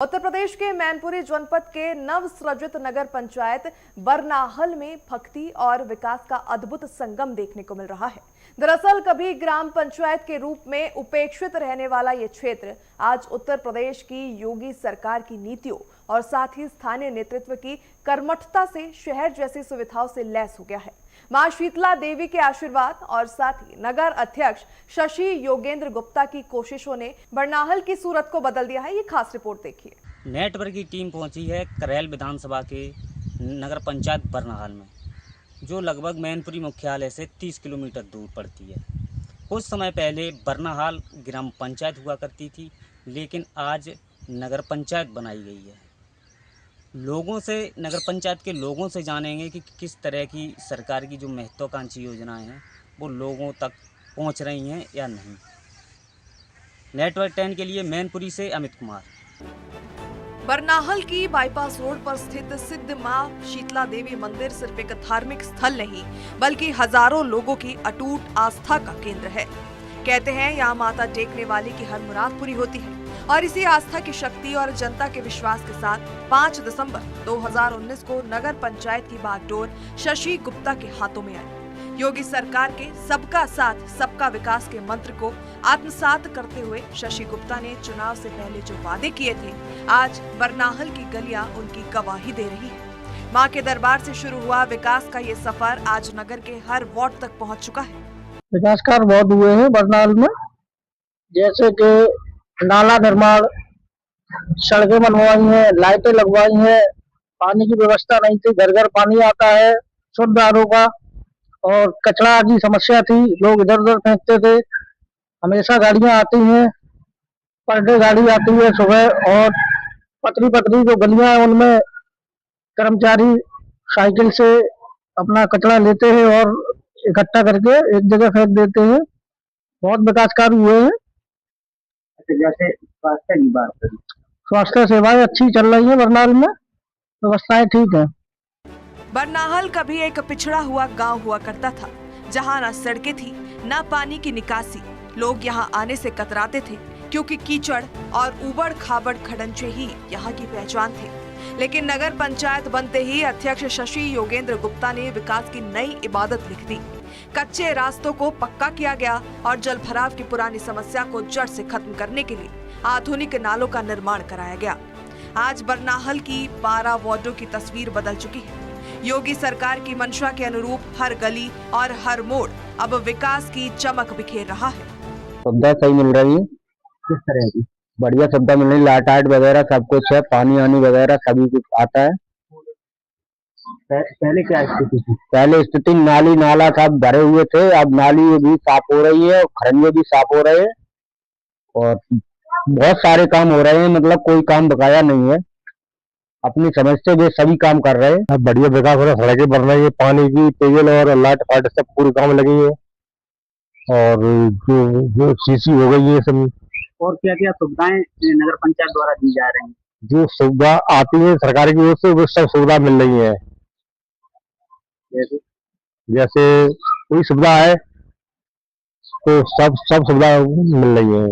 उत्तर प्रदेश के मैनपुरी जनपद के नवसृजित नगर पंचायत बरनाहल में भक्ति और विकास का अद्भुत संगम देखने को मिल रहा है। दरअसल कभी ग्राम पंचायत के रूप में उपेक्षित रहने वाला ये क्षेत्र आज उत्तर प्रदेश की योगी सरकार की नीतियों और साथ ही स्थानीय नेतृत्व की कर्मठता से शहर जैसी सुविधाओं से लैस हो गया है। मां शीतला देवी के आशीर्वाद और साथ ही नगर अध्यक्ष शशि योगेंद्र गुप्ता की कोशिशों ने बरनाहल की सूरत को बदल दिया है। ये खास रिपोर्ट देखिए। नेटवर्क की टीम पहुंची है करैल विधानसभा के नगर पंचायत बरनाहल में, जो लगभग मैनपुरी मुख्यालय से 30 किलोमीटर दूर पड़ती है। कुछ समय पहले बरनाहल ग्राम पंचायत हुआ करती थी, लेकिन आज नगर पंचायत बनाई गई है। लोगों से, नगर पंचायत के लोगों से जानेंगे कि किस तरह की सरकार की जो महत्वाकांक्षी योजनाएं हैं वो लोगों तक पहुंच रही हैं या नहीं। नेटवर्क 10 के लिए मैनपुरी से अमित कुमार। बरनाहल की बाईपास रोड पर स्थित सिद्ध मां शीतला देवी मंदिर सिर्फ एक धार्मिक स्थल नहीं बल्कि हजारों लोगों की अटूट आस्था का केंद्र है। कहते हैं यहाँ माता टेकने वाले की हर मुराद पूरी होती है और इसी आस्था की शक्ति और जनता के विश्वास के साथ 5 दिसंबर 2019 को नगर पंचायत की बागडोर शशि गुप्ता के हाथों में आई। योगी सरकार के सबका साथ सबका विकास के मंत्र को आत्मसात करते हुए शशि गुप्ता ने चुनाव से पहले जो वादे किए थे, आज बरनाहल की गलियां उनकी गवाही दे रही है। मां के दरबार से शुरू हुआ विकास का ये सफर आज नगर के हर वार्ड तक पहुंच चुका है। विकास कार्य बहुत हुए हैं बरनाहल में, जैसे कि नाला निर्माण, सड़कें बनवाई हैं, लाइटें लगवाई हैं, पानी की व्यवस्था नहीं थी, घर घर पानी आता है शुद्ध आरओ का, और कचरा की समस्या थी, लोग इधर उधर फेंकते थे। हमेशा गाड़ियां आती हैं, पर डे गाड़ी आती है सुबह, और पतली पतली जो गलियां हैं उनमें कर्मचारी साइकिल से अपना कचरा लेते हैं और इकट्ठा करके एक जगह फेंक देते हैं। बहुत विकास कार्य हुए हैं। जैसे स्वास्थ्य की बात करें, स्वास्थ्य सेवाएं अच्छी चल रही है बरनाहल में, व्यवस्थाएं ठीक है। बरनाहल कभी एक पिछड़ा हुआ गांव हुआ करता था, जहां न सड़कें थी न पानी की निकासी। लोग यहां आने से कतराते थे क्योंकि कीचड़ और उबड़ खाबड़ खडंचे ही यहां की पहचान थे। लेकिन नगर पंचायत बनते ही अध्यक्ष शशि योगेंद्र गुप्ता ने विकास की नई इबादत लिख दी। कच्चे रास्तों को पक्का किया गया और जल भराव की पुरानी समस्या को जड़ से खत्म करने के लिए आधुनिक नालों का निर्माण कराया गया। आज बरनाहल की 12 वार्डों की तस्वीर बदल चुकी है। योगी सरकार की मंशा के अनुरूप हर गली और हर मोड़ अब विकास की चमक बिखेर रहा है। सुविधा सही मिल रही है। किस तरह की? बढ़िया सुविधा मिल रही है, लाइट वगैरह सब कुछ है, पानी आनी वगैरह सभी कुछ आता है। पहले क्या स्थिति थी? पहले स्थिति नाली नाला सब भरे हुए थे, अब नाली भी साफ हो रही है और खरंजे भी साफ हो रहे हैं और बहुत सारे काम हो रहे हैं। मतलब कोई काम बकाया नहीं है, अपनी समझ से वे सभी काम कर रहे हैं। अब बढ़िया विकास हो रहा है, सड़कें बन रही है, पानी की, पेयजल और लाइट फाइट सब पूरे काम लगी है, और जो सीसी हो गई है सब। और क्या क्या सुविधाएं नगर पंचायत द्वारा दी जा रही हैं? जो सुविधा आती है सरकार की ओर से वो सब सुविधा मिल रही है। जैसे कोई सुविधा है तो सब सुविधा मिल रही है।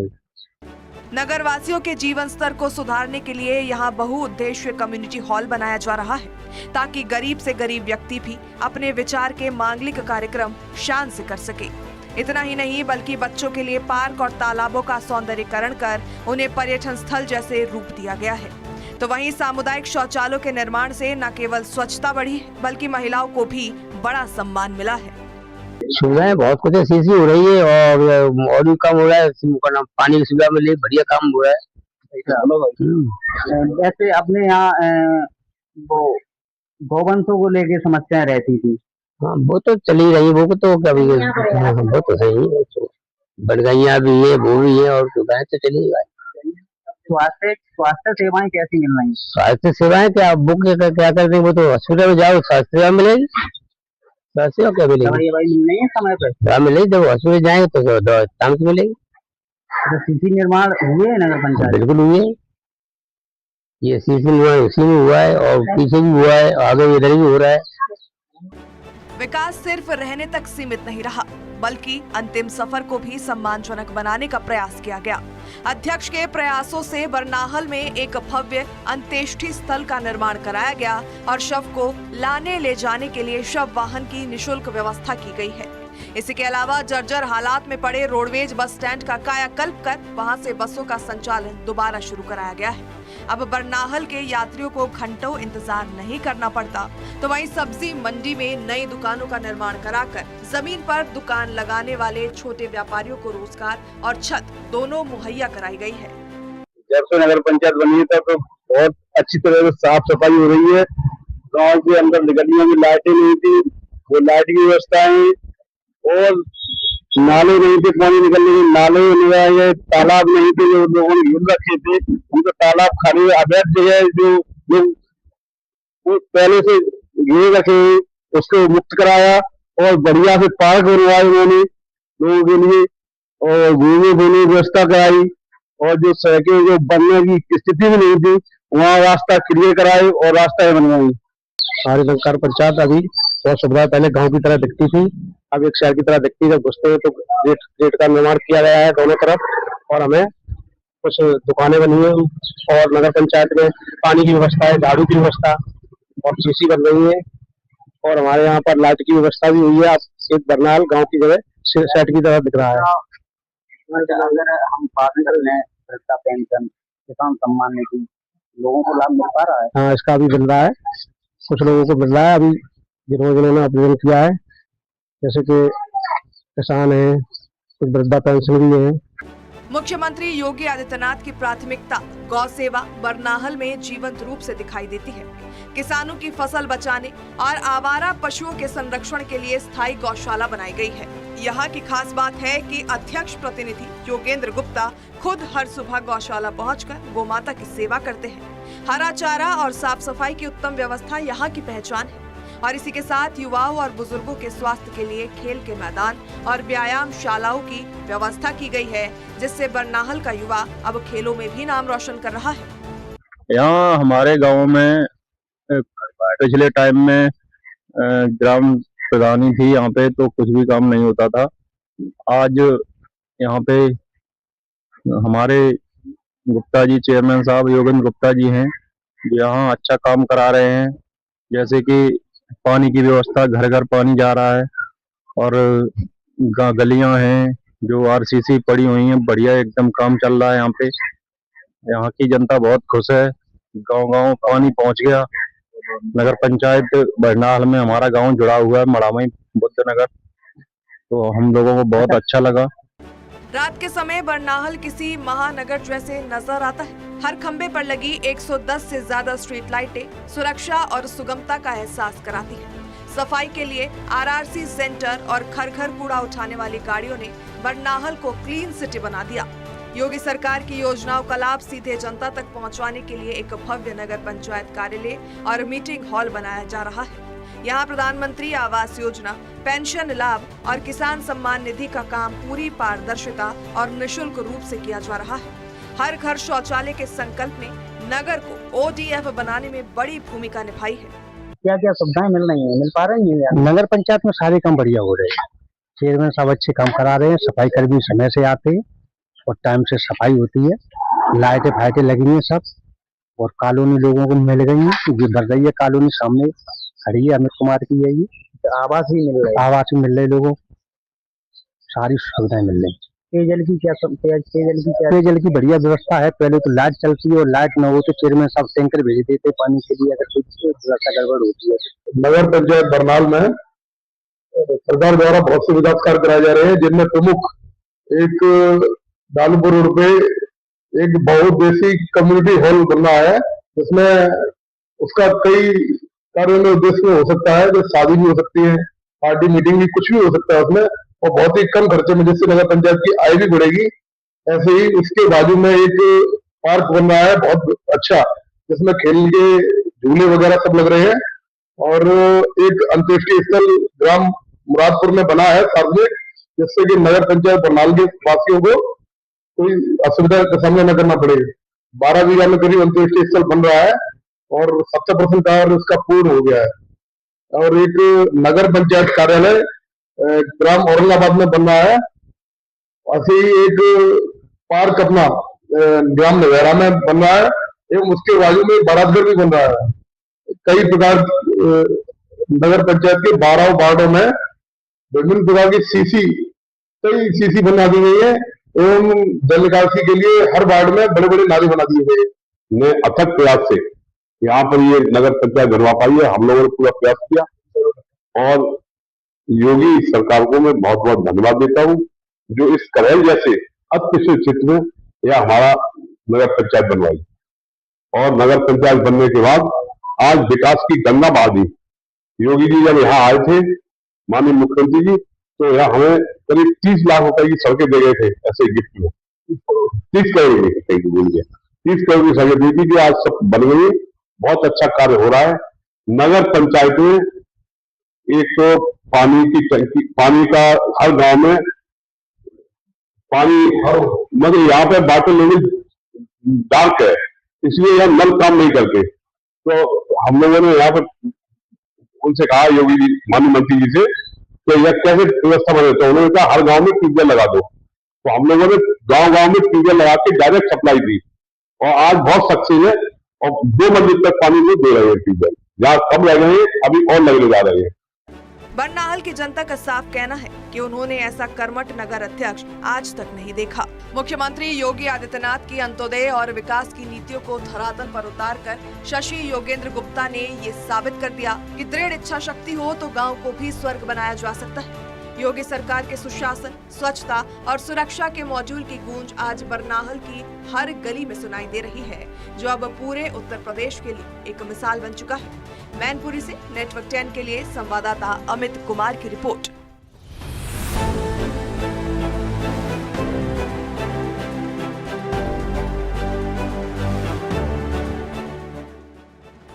नगर वासियों के जीवन स्तर को सुधारने के लिए यहाँ बहुउद्देश्य कम्युनिटी हॉल बनाया जा रहा है, ताकि गरीब से गरीब व्यक्ति भी अपने विचार के मांगलिक कार्यक्रम शान से कर सके। इतना ही नहीं बल्कि बच्चों के लिए पार्क और तालाबों का सौंदर्यीकरण कर उन्हें पर्यटन स्थल जैसे रूप दिया गया है। तो वहीं सामुदायिक शौचालयों के निर्माण से न केवल स्वच्छता बढ़ी बल्कि महिलाओं को भी बड़ा सम्मान मिला है। सुविधाएं बहुत कुछ है, सीसी हो रही है और भी काम हो रहा है, पानी की सुविधा मिली, बढ़िया काम हो रहा है। जैसे अपने यहाँ वो गौवंशों को लेके समस्याएं रहती थी। हाँ, वो तो चली रही है, वो तो कभी वो तो सही है, बढ़गैया भी है, वो भी है, और सुविधाएं तो चली रही है। स्वास्थ्य सेवाएं कैसी मिल रही हैं? स्वास्थ्य सेवाएं क्या बुक क्या करते हैं, वो तो हॉस्पिटल में जाओ स्वास्थ्य सेवा मिलेगी। स्वास्थ्य सेवा क्या मिलेगी? दवाई मिल रही है समय पर? दवा मिलेगी, जब हॉस्पिटल जाएंगे तो दवा टाइम से मिलेगी। तो सीसी निर्माण हुए है नगर पंचायत? बिल्कुल हुए, ये सीसी निर्माण उसी में हुआ है और पीछे भी हुआ है, आगे इधर भी हो रहा है। विकास सिर्फ रहने तक सीमित नहीं रहा, बल्कि अंतिम सफर को भी सम्मानजनक बनाने का प्रयास किया गया। अध्यक्ष के प्रयासों से बरनाहल में एक भव्य अंत्येष्टि स्थल का निर्माण कराया गया और शव को लाने ले जाने के लिए शव वाहन की निःशुल्क व्यवस्था की गई है। इसी के अलावा जर्जर हालात में पड़े रोडवेज बस स्टैंड का कायाकल्प कर वहां से बसों का संचालन दोबारा शुरू कराया गया है। अब बरनाहल के यात्रियों को घंटों इंतजार नहीं करना पड़ता, तो वहीं सब्जी मंडी में नई दुकानों का निर्माण कराकर जमीन पर दुकान लगाने वाले छोटे व्यापारियों को रोजगार और छत दोनों मुहैया कराई गई है। जब से नगर पंचायत बनी है तब तो बहुत अच्छी तरह से साफ सफाई हो रही है। गांव के अंदर गलियों में लाइटें नहीं थी, वो लाइट की व्यवस्था है, और नाले नहीं थे पानी निकलने के, नाले लगाए गए, तालाब नहीं थे जो लोगों ने घेर रखे थे, उनको तालाब खाली अवैध जगह जो पहले से घेर रखे उसको मुक्त कराया और बढ़िया से पार्क बनवाए उन्होंने लोगों के लिए, और घूमने फिरने की व्यवस्था कराई, और जो सड़कें जो बनने की स्थिति भी नहीं थी वहाँ रास्ता क्लियर कराए और रास्ता बनवाई। हमारी सरकार पंचायत अभी बहुत सुविधा पहले गांव की तरह दिखती थी, अब एक शहर की तरह दिखती है। जब घुसते हैं तो गेट का निर्माण किया गया है दोनों तरफ, और हमें कुछ दुकानें बनी है, और नगर पंचायत में पानी की व्यवस्था है, झाड़ू की व्यवस्था और सीसी बन रही है, और हमारे यहाँ पर लाइट की व्यवस्था भी हुई है। अब एक बरनाल गाँव की जगह शहर की तरह दिख रहा है। अगर हम बात कर लें वृद्धा पेंशन, किसान सम्मान निधि, लोगों को लाभ मिल पा रहा है? हाँ, इसका भी मिल रहा है, कुछ लोगों को मिल रहा है अभी जिन्होंने आवेदन किया है, जैसे कि किसान है, कुछ वृद्धा पेंशन भी है। मुख्यमंत्री योगी आदित्यनाथ की प्राथमिकता गौ सेवा बरनाहल में जीवंत रूप से दिखाई देती है। किसानों की फसल बचाने और आवारा पशुओं के संरक्षण के लिए स्थायी गौशाला बनाई गई है। यहाँ की खास बात है कि अध्यक्ष प्रतिनिधि योगेंद्र गुप्ता खुद हर सुबह गौशाला पहुंचकर गोमाता की सेवा करते हैं। हरा चारा और साफ सफाई की उत्तम व्यवस्था यहाँ की पहचान है, और इसी के साथ युवाओं और बुजुर्गों के स्वास्थ्य के लिए खेल के मैदान और व्यायाम शालाओं की व्यवस्था की गई है, जिससे बरनाहल का युवा अब खेलों में भी नाम रोशन कर रहा है। यहाँ हमारे गांव में पिछले टाइम में ग्राम प्रधानी थी यहाँ पे, तो कुछ भी काम नहीं होता था। आज यहाँ पे हमारे गुप्ता जी, चेयरमैन साहब योगेंद्र गुप्ता जी हैं, यहाँ अच्छा काम करा रहे हैं। जैसे कि पानी की व्यवस्था, घर घर पानी जा रहा है, और गलियां हैं जो आरसीसी पड़ी हुई हैं, बढ़िया एकदम काम चल रहा है यहाँ पे। यहाँ की जनता बहुत खुश है, गांव गांव पानी पहुंच गया। नगर पंचायत बरनाहल में हमारा गांव जुड़ा हुआ है, मड़ामई बुद्ध नगर, तो हम लोगों को बहुत अच्छा लगा। रात के समय बरनाहल किसी महानगर जैसे नजर आता है। हर खंबे पर लगी 110 से ज्यादा स्ट्रीट लाइटें सुरक्षा और सुगमता का एहसास कराती हैं। सफाई के लिए आरआरसी सेंटर और घर घर कूड़ा उठाने वाली गाड़ियों ने बरनाहल को क्लीन सिटी बना दिया। योगी सरकार की योजनाओं का लाभ सीधे जनता तक पहुंचाने के लिए एक भव्य नगर पंचायत कार्यालय और मीटिंग हॉल बनाया जा रहा है। यहाँ प्रधानमंत्री आवास योजना, पेंशन लाभ और किसान सम्मान निधि का काम पूरी पारदर्शिता और निःशुल्क रूप से किया जा रहा है। हर घर शौचालय के संकल्प ने नगर को ODF बनाने में बड़ी भूमिका निभाई है। क्या क्या सुविधाएं मिल रही हैं, मिल पा रही हैं? नगर पंचायत में सारे काम बढ़िया हो रहे हैं, चेयरमैन साहब अच्छे काम करा रहे हैं, सफाई कर्मी समय से आते हैं और टाइम से सफाई होती है, लाइटें फाइटें लगी हैं सब, और कॉलोनी लोगों को मिल गई है, जो भर रही है कॉलोनी सामने खड़ी है, अमित कुमार की है, ये आवास भी मिल रहे हैं? आवास भी मिल रहे लोगों, सारी सुविधाएं मिल रही। पेयजल की क्या पेयजल की बढ़िया व्यवस्था है। पहले तो लाइट चलती है और लाइट न हो तो चेयरमैन साहब टैंकर भेज देते पानी के लिए, अगर कोई व्यवस्था गड़बड़ होती है। नगर पंचायत बरनाल में सरकार द्वारा बहुत से विकास कार्य कराए जा रहे हैं, जिनमें प्रमुख एक दालपुर रोड पे एक बहुउद्देशीय कम्युनिटी हॉल बनना है, जिसमें उसका कई कार्यों में उद्देश्य हो सकता है, जो शादी भी हो सकती है, पार्टी मीटिंग भी, कुछ भी हो सकता है उसमें, और बहुत ही कम खर्चे में, जिससे नगर पंचायत की आय भी बढ़ेगी। ऐसे ही उसके बाजू में एक पार्क बन रहा है बहुत अच्छा, जिसमें खेल के झूले वगैरह सब लग रहे हैं, और एक अंत्येष्टि स्थल ग्राम मुरादपुर में बना है सार्वजनिक, जिससे कि नगर पंचायत बरनाल के वासियों को कोई असुविधा का सामना न करना पड़े। 12 बीघा में करीब अंत्येष्टि स्थल बन रहा है और 70% कार्य उसका पूर्ण हो गया है। और एक नगर पंचायत कार्यालय ग्राम औरंगाबाद में बन रहा है। ऐसे ही एक पार्क अपना ग्राम नगैरा में बन रहा है एवं उसके बाजू में बारातगढ़ भी बन रहा है। कई प्रकार नगर पंचायत के 12 वार्डों में विभिन्न प्रकार की कई सीसी बना दी गई है एवं जल निकासी के लिए हर वार्ड में बड़े बड़े नाले बना दिए गए। ने अथक प्रयास से यहाँ पर ये नगर पंचायत बनवा पाई है। हम लोगों ने पूरा प्रयास किया और योगी सरकार को मैं बहुत बहुत धन्यवाद देता हूँ जो इस करेल जैसे अतिपिछड़े क्षेत्र में यह हमारा नगर पंचायत बनवाई। और नगर पंचायत बनने के बाद आज विकास की गंगा बहा दी। योगी जी जब यहाँ आए थे, माननीय मुख्यमंत्री जी, तो यहाँ हमें करीब 30 लाख रुपए की सड़कें दे गए थे ऐसे गिफ्ट में। 30 करोड़ की 30 करोड़ की सड़कें दी थी, आज सब बन गई। बहुत अच्छा कार्य हो रहा है। नगर पंचायत में एक तो पानी की टंकी, पानी का हर गांव में पानी, मगर यहाँ पे वाटर लेवल डार्क है, इसलिए यह नल काम नहीं करते। तो हम लोगों ने यहाँ पर उनसे कहा, योगी जी माननीय मंत्री जी से, तो यह कैसे व्यवस्था बने, तो उन्होंने कहा हर गांव में ट्यूबवेल लगा दो। तो हम लोगों ने गांव में ट्यूबवेल लगा के डायरेक्ट सप्लाई दी और आज बहुत सक्सेस है और 2 मंजिल तक पानी को दे रहे हैं ट्यूबवेल। जहाँ कब लग रहे हैं अभी और लगने जा रहे हैं। बरनाहल की जनता का साफ कहना है कि उन्होंने ऐसा कर्मठ नगर अध्यक्ष आज तक नहीं देखा। मुख्यमंत्री योगी आदित्यनाथ की अंत्योदय और विकास की नीतियों को धरातल पर उतारकर शशि योगेंद्र गुप्ता ने ये साबित कर दिया कि दृढ़ इच्छा शक्ति हो तो गांव को भी स्वर्ग बनाया जा सकता है। योगी सरकार के सुशासन, स्वच्छता और सुरक्षा के मॉड्यूल की गूंज आज बरनाहल की हर गली में सुनाई दे रही है, जो अब पूरे उत्तर प्रदेश के लिए एक मिसाल बन चुका है। मैनपुरी से नेटवर्क 10 के लिए संवाददाता अमित कुमार की रिपोर्ट।